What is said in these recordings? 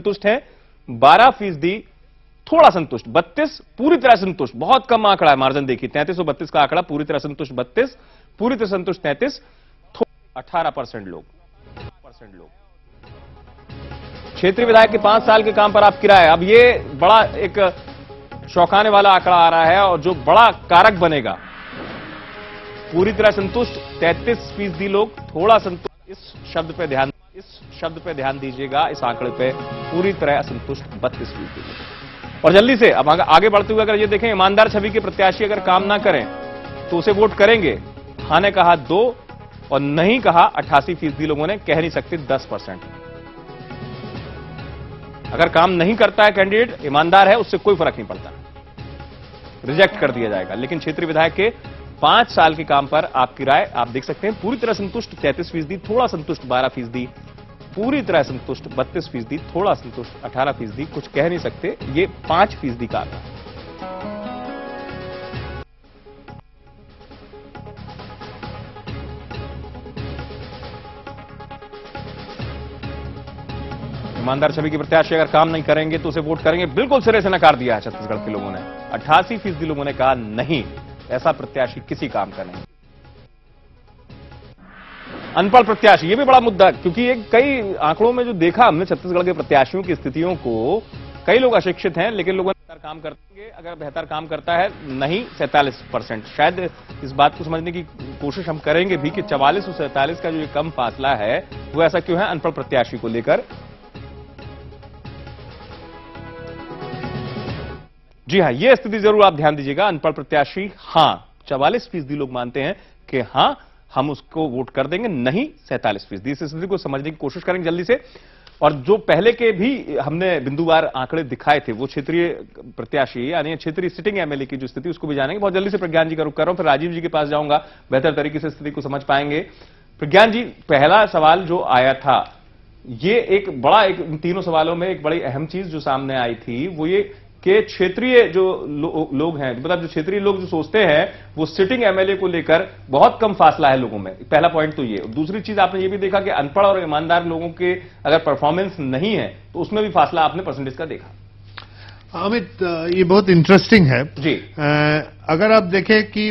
संतुष्ट है, 12% थोड़ा संतुष्ट, 32 पूरी तरह संतुष्ट। बहुत कम आंकड़ा है, मार्जिन देखिए 33 और 32 का आंकड़ा, पूरी तरह संतुष्ट 32, पूरी तरह संतुष्ट 33, 18% लोग। क्षेत्रीय विधायक के 5 साल के काम पर आप किराए, अब ये बड़ा एक चौंकाने वाला आंकड़ा आ रहा है और जो बड़ा कारक बनेगा। पूरी तरह संतुष्ट 33% लोग, थोड़ा संतुष्ट, इस शब्द पे ध्यान दीजिएगा, इस आंकड़े पे, पूरी तरह असंतुष्ट 32%। और जल्दी से अब आगे बढ़ते हुए अगर ये देखें, ईमानदार छवि के प्रत्याशी अगर काम ना करें तो उसे वोट करेंगे। हाँ ने कहा 2 और नहीं कहा 88% लोगों ने, कह नहीं सकते 10%। अगर काम नहीं करता है कैंडिडेट, ईमानदार है, उससे कोई फर्क नहीं पड़ता, रिजेक्ट कर दिया जाएगा। लेकिन क्षेत्रीय विधायक के 5 साल के काम पर आपकी राय आप देख सकते हैं। पूरी तरह संतुष्ट 33%, थोड़ा संतुष्ट 12%, पूरी तरह संतुष्ट 32%, थोड़ा संतुष्ट 18%, कुछ कह नहीं सकते, ये 5% का आंकड़ा। ईमानदार छवि के प्रत्याशी अगर काम नहीं करेंगे तो उसे वोट करेंगे, बिल्कुल सिरे से नकार दिया है छत्तीसगढ़ के लोगों ने। 88% लोगों ने कहा नहीं, ऐसा प्रत्याशी किसी काम का नहीं। अनपढ़ प्रत्याशी, ये भी बड़ा मुद्दा, क्योंकि कई आंकड़ों में जो देखा हमने छत्तीसगढ़ के प्रत्याशियों की स्थितियों को, कई लोग अशिक्षित हैं लेकिन लोगों बेहतर काम करेंगे। अगर बेहतर काम करता है नहीं 47%। शायद इस बात को समझने की कोशिश हम करेंगे भी कि 44 और 47 का जो ये कम फासला है वो ऐसा क्यों है अनपढ़ प्रत्याशी को लेकर। जी हां, यह स्थिति जरूर आप ध्यान दीजिएगा। अनपढ़ प्रत्याशी हां 44% लोग मानते हैं कि हां हम उसको वोट कर देंगे, नहीं 47%। इस स्थिति को समझने की कोशिश करेंगे जल्दी से। और जो पहले के भी हमने बिंदुवार आंकड़े दिखाए थे, वो क्षेत्रीय प्रत्याशी यानी क्षेत्रीय सिटिंग एमएलए की जो स्थिति उसको भी जानेंगे। बहुत जल्दी से प्रज्ञान जी का रुख कर रहा हूं, फिर राजीव जी के पास जाऊंगा, बेहतर तरीके से स्थिति को समझ पाएंगे। प्रज्ञान जी, पहला सवाल जो आया था, ये इन तीनों सवालों में एक बड़ी अहम चीज जो सामने आई थी वो ये कि क्षेत्रीय जो लोग हैं, मतलब जो क्षेत्रीय लोग जो सोचते हैं वो सिटिंग एमएलए को लेकर बहुत कम फासला है लोगों में। पहला पॉइंट तो ये। दूसरी चीज आपने ये भी देखा कि अनपढ़ और ईमानदार लोगों के अगर परफॉर्मेंस नहीं है तो उसमें भी फासला आपने परसेंटेज का देखा। अमित, ये बहुत इंटरेस्टिंग है जी। अगर आप देखें कि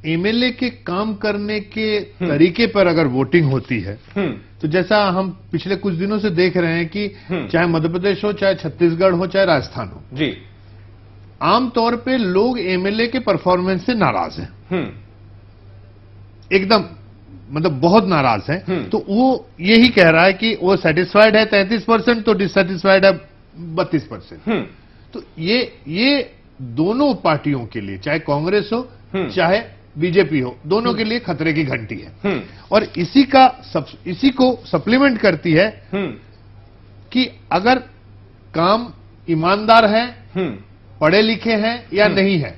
एमएलए के काम करने के तरीके पर अगर वोटिंग होती है तो जैसा हम पिछले कुछ दिनों से देख रहे हैं कि चाहे मध्य प्रदेश हो, चाहे छत्तीसगढ़ हो, चाहे राजस्थान हो, जी, आमतौर पे लोग एमएलए के परफॉर्मेंस से नाराज हैं, एकदम, मतलब बहुत नाराज हैं। तो वो यही कह रहा है कि वो सेटिस्फाइड है 33%, तो डिससेटिस्फाइड है 32%। तो ये दोनों पार्टियों के लिए, चाहे कांग्रेस हो चाहे बीजेपी हो, दोनों के लिए खतरे की घंटी है। और इसी को सप्लीमेंट करती है कि अगर काम ईमानदार है, पढ़े लिखे हैं या नहीं है,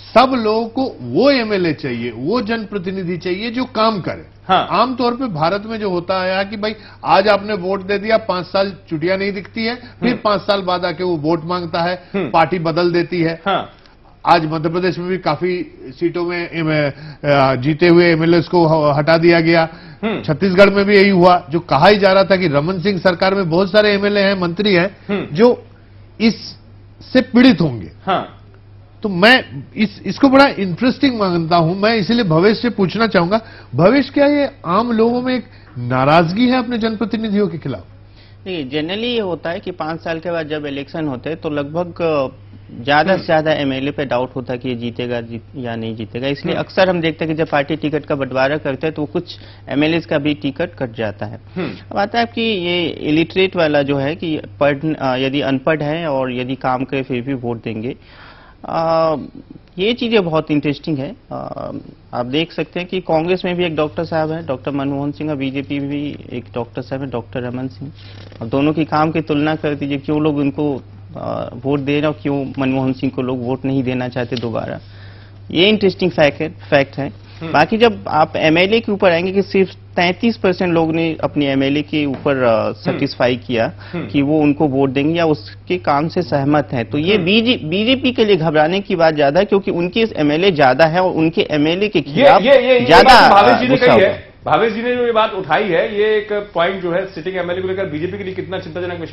सब लोगों को वो एमएलए चाहिए, वो जनप्रतिनिधि चाहिए जो काम करे। हाँ। आमतौर पे भारत में जो होता है कि भाई आज आपने वोट दे दिया, 5 साल चुटिया नहीं दिखती है, फिर 5 साल बाद आके वो वोट मांगता है, पार्टी बदल देती है। हाँ। आज मध्य प्रदेश में भी काफी सीटों में जीते हुए एमएलए को हटा दिया गया। छत्तीसगढ़ में भी यही हुआ। जो कहा ही जा रहा था कि रमन सिंह सरकार में बहुत सारे एमएलए हैं, मंत्री हैं जो इससे पीड़ित होंगे। हाँ। तो मैं इसको बड़ा इंटरेस्टिंग मानता हूं। मैं इसलिए भवेश से पूछना चाहूंगा, भवेश, क्या ये आम लोगों में एक नाराजगी है अपने जनप्रतिनिधियों के खिलाफ? नहीं, जनरली ये होता है कि 5 साल के बाद जब इलेक्शन होते हैं तो लगभग ज्यादा से ज्यादा एमएलए पे डाउट होता है कि ये जीतेगा या नहीं जीतेगा। इसलिए अक्सर हम देखते हैं कि जब पार्टी टिकट का बंटवारा करते हैं तो कुछ एमएलए का भी टिकट कट जाता है। अब आता है कि ये इलिटरेट वाला जो है कि यदि अनपढ़ है और यदि काम करे फिर भी वोट देंगे, ये चीजें बहुत इंटरेस्टिंग है। आप देख सकते हैं कि कांग्रेस में भी एक डॉक्टर साहब हैं, डॉक्टर मनमोहन सिंह, और बीजेपी में भी एक डॉक्टर साहब हैं, डॉक्टर रमन सिंह। अब दोनों की काम की तुलना कर दीजिए, क्यों लोग उनको वोट दे रहे और क्यों मनमोहन सिंह को लोग वोट नहीं देना चाहते दोबारा। ये इंटरेस्टिंग फैक्ट है। बाकी जब आप एमएलए के ऊपर आएंगे कि सिर्फ 33% लोग ने अपने एमएलए के ऊपर सेटिस्फाई किया कि वो उनको वोट देंगे या उसके काम से सहमत हैं, तो ये बीजेपी के लिए घबराने की बात ज्यादा है, क्योंकि उनके एमएलए ज्यादा है और उनके एमएलए के खिलाफ ज्यादा गुस्सा होगा। भावेश जी ने जो ये बात उठाई है, ये एक पॉइंट जो है सिटिंग एमएलए को लेकर बीजेपी के लिए कितना चिंताजनक विषय